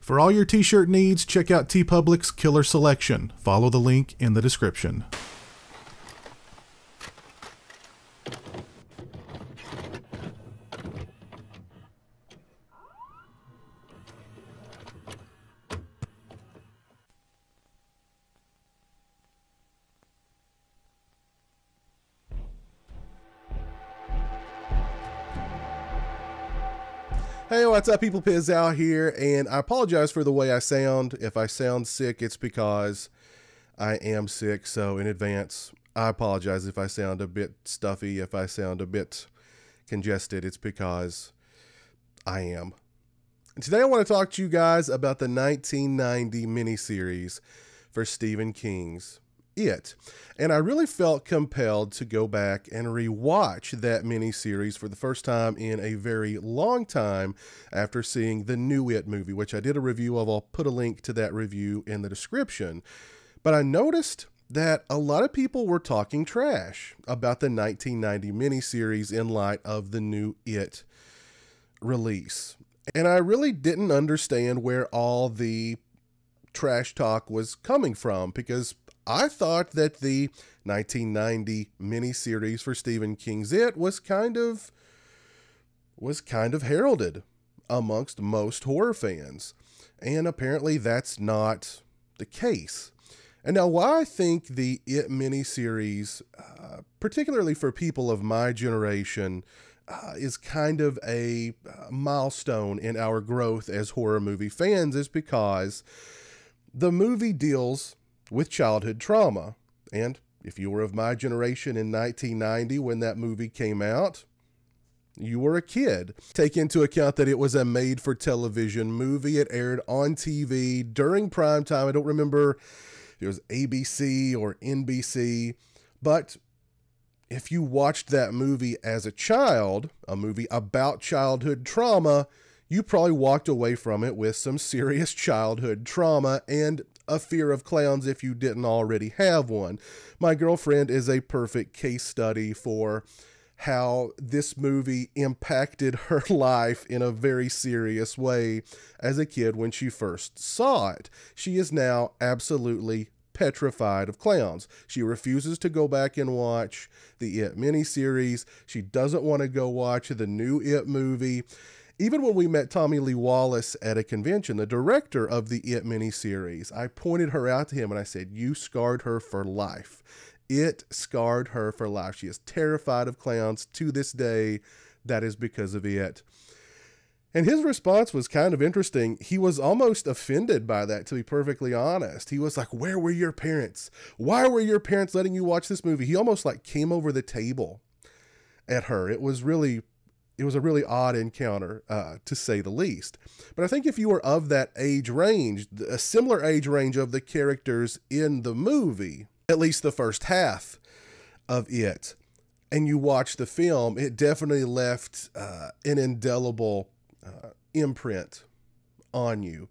For all your t-shirt needs, check out TeePublic's Killer Selection. Follow the link in the description. Hey, what's up, people? Piz out here, and I apologize for the way I sound. If I sound sick, it's because I am sick, so in advance, I apologize if I sound a bit stuffy, if I sound a bit congested, it's because I am. And today I want to talk to you guys about the 1990 miniseries for Stephen King's It. And I really felt compelled to go back and rewatch that miniseries for the first time in a very long time after seeing the new It movie, which I did a review of. I'll put a link to that review in the description. But I noticed that a lot of people were talking trash about the 1990 miniseries in light of the new It release. And I really didn't understand where all the trash talk was coming from, because I thought that the 1990 miniseries for Stephen King's It was kind of heralded amongst most horror fans. And apparently that's not the case. And now, why I think the It miniseries, particularly for people of my generation, is kind of a milestone in our growth as horror movie fans is because the movie deals with childhood trauma. And if you were of my generation in 1990 when that movie came out, you were a kid. Take into account that it was a made-for-television movie. It aired on TV during prime time. I don't remember if it was ABC or NBC, but if you watched that movie as a child, a movie about childhood trauma, you probably walked away from it with some serious childhood trauma and a fear of clowns if you didn't already have one. My girlfriend is a perfect case study for how this movie impacted her life in a very serious way as a kid when she first saw it. She is now absolutely petrified of clowns. She refuses to go back and watch the It miniseries. She doesn't want to go watch the new It movie. Even when we met Tommy Lee Wallace at a convention, the director of the It miniseries, I pointed her out to him and I said, "You scarred her for life. It scarred her for life. She is terrified of clowns to this day. That is because of It." And his response was kind of interesting. He was almost offended by that, to be perfectly honest. He was like, "Where were your parents? Why were your parents letting you watch this movie?" He almost like came over the table at her. It was a really odd encounter, to say the least. But I think if you were of that age range, a similar age range of the characters in the movie, at least the first half of It, and you watch the film, it definitely left an indelible imprint on you.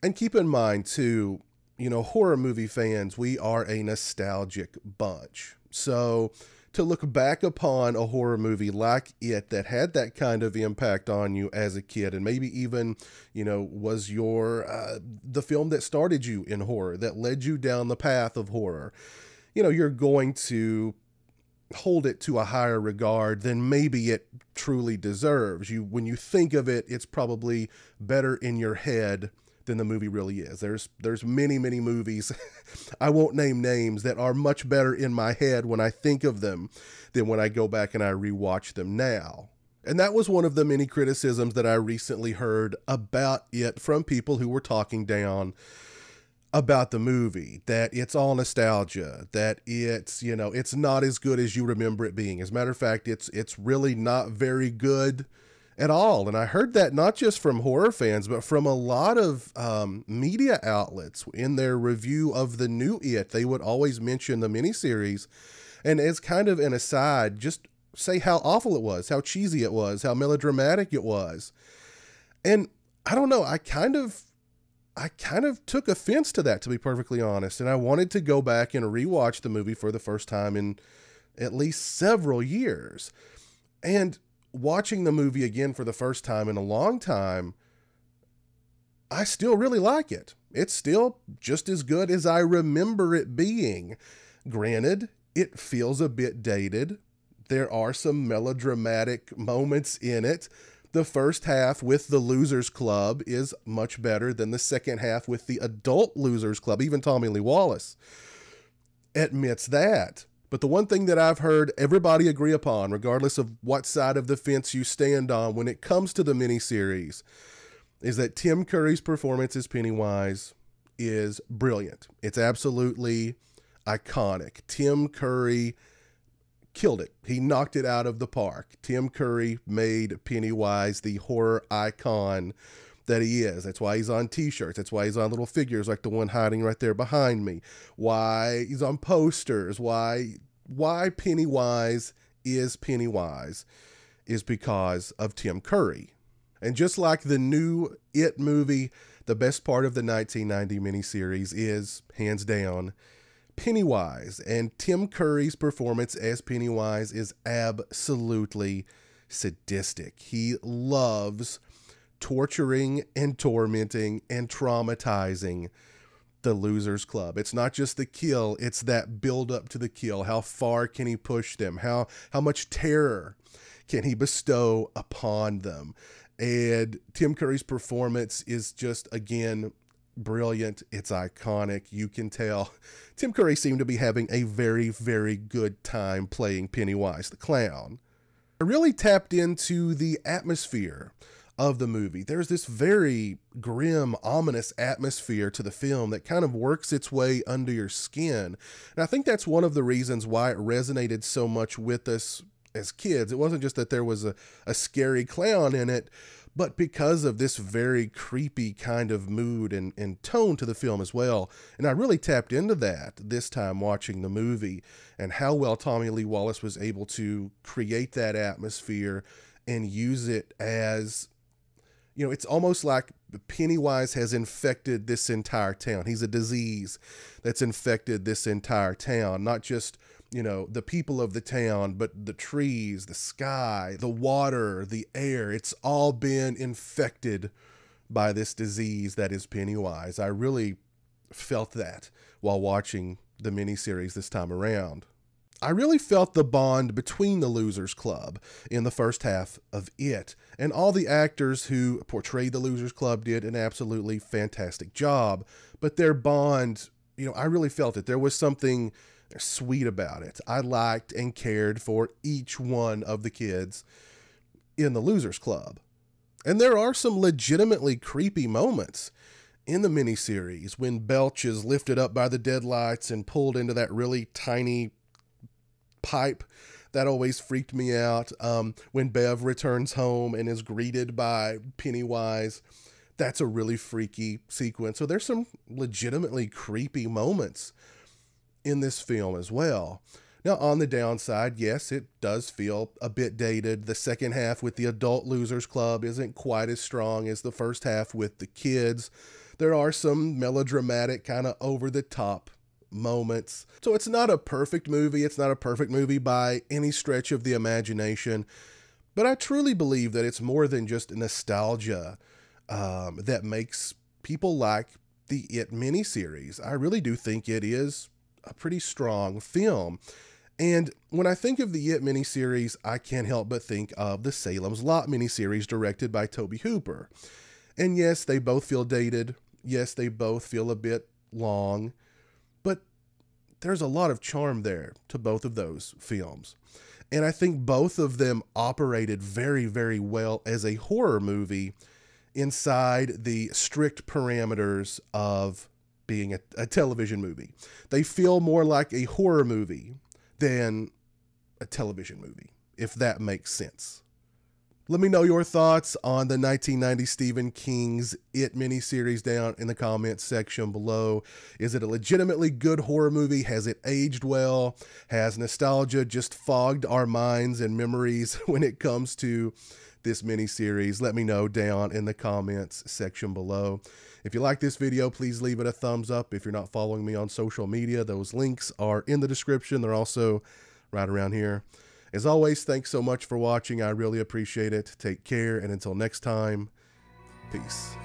And keep in mind too, horror movie fans, we are a nostalgic bunch. So to look back upon a horror movie like It that had that kind of impact on you as a kid, and maybe even, was the film that started you in horror, that led you down the path of horror, you're going to hold it to a higher regard than maybe it truly deserves. When you think of it, it's probably better in your head than the movie really is. There's many, many movies, I won't name names, that are much better in my head when I think of them than when I go back and I rewatch them now. And that was one of the many criticisms that I recently heard about It from people who were talking down about the movie, that it's all nostalgia, that it's not as good as you remember it being. As a matter of fact, it's really not very good at all. And I heard that not just from horror fans, but from a lot of media outlets. In their review of the new It, they would always mention the miniseries, and as kind of an aside, just say how awful it was, how cheesy it was, how melodramatic it was. And I don't know, I kind of took offense to that, to be perfectly honest. And I wanted to go back and rewatch the movie for the first time in at least several years. And watching the movie again for the first time in a long time, I still really like it. It's still just as good as I remember it being. Granted, it feels a bit dated. There are some melodramatic moments in it. The first half with the Losers Club is much better than the second half with the Adult Losers Club. Even Tommy Lee Wallace admits that. But the one thing that I've heard everybody agree upon, regardless of what side of the fence you stand on when it comes to the miniseries, is that Tim Curry's performance as Pennywise is brilliant. It's absolutely iconic. Tim Curry killed it. He knocked it out of the park. Tim Curry made Pennywise the horror icon that he is. That's why he's on t-shirts. That's why he's on little figures like the one hiding right there behind me. Why he's on posters. Why Pennywise is Pennywise is because of Tim Curry. And just like the new It movie, the best part of the 1990 miniseries is, hands down, Pennywise. And Tim Curry's performance as Pennywise is absolutely sadistic. He loves torturing and tormenting and traumatizing the Losers Club. It's not just the kill, it's that build up to the kill. How far can he push them? How much terror can he bestow upon them? And Tim Curry's performance is just, again, brilliant. It's iconic. You can tell Tim Curry seemed to be having a very, very good time playing Pennywise the Clown. I really tapped into the atmosphere of the movie. There's this very grim, ominous atmosphere to the film that kind of works its way under your skin. And I think that's one of the reasons why it resonated so much with us as kids. It wasn't just that there was a scary clown in it, but because of this very creepy kind of mood and tone to the film as well. And I really tapped into that this time watching the movie, and how well Tommy Lee Wallace was able to create that atmosphere and use it as, you know, it's almost like Pennywise has infected this entire town. He's a disease that's infected this entire town, not just, you know, the people of the town, but the trees, the sky, the water, the air. It's all been infected by this disease that is Pennywise. I really felt that while watching the miniseries this time around. I really felt the bond between the Losers Club in the first half of It, and all the actors who portrayed the Losers Club did an absolutely fantastic job. But their bond, you know, I really felt it. There was something sweet about it. I liked and cared for each one of the kids in the Losers Club. And there are some legitimately creepy moments in the miniseries when Belch is lifted up by the deadlights and pulled into that really tiny pipe. That always freaked me out. When Bev returns home and is greeted by Pennywise, that's a really freaky sequence. So there's some legitimately creepy moments in this film as well. Now, on the downside, yes, it does feel a bit dated. The second half with the Adult Losers Club isn't quite as strong as the first half with the kids. There are some melodramatic, kind of over-the-top moments. So it's not a perfect movie. It's not a perfect movie by any stretch of the imagination. But I truly believe that it's more than just nostalgia that makes people like the It miniseries. I really do think it is a pretty strong film. And when I think of the It miniseries, I can't help but think of the Salem's Lot miniseries directed by Tobe Hooper. And yes, they both feel dated. Yes, they both feel a bit long, but there's a lot of charm there to both of those films. And I think both of them operated very, very well as a horror movie inside the strict parameters of being a television movie. They feel more like a horror movie than a television movie, if that makes sense. Let me know your thoughts on the 1990 Stephen King's It miniseries down in the comments section below. Is it a legitimately good horror movie? Has it aged well? Has nostalgia just fogged our minds and memories when it comes to this miniseries? Let me know down in the comments section below. If you like this video, please leave it a thumbs up. If you're not following me on social media, those links are in the description. They're also right around here. As always, thanks so much for watching. I really appreciate it. Take care, and until next time, peace.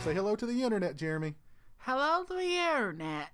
Say hello to the internet, Jeremy. Hello to the internet.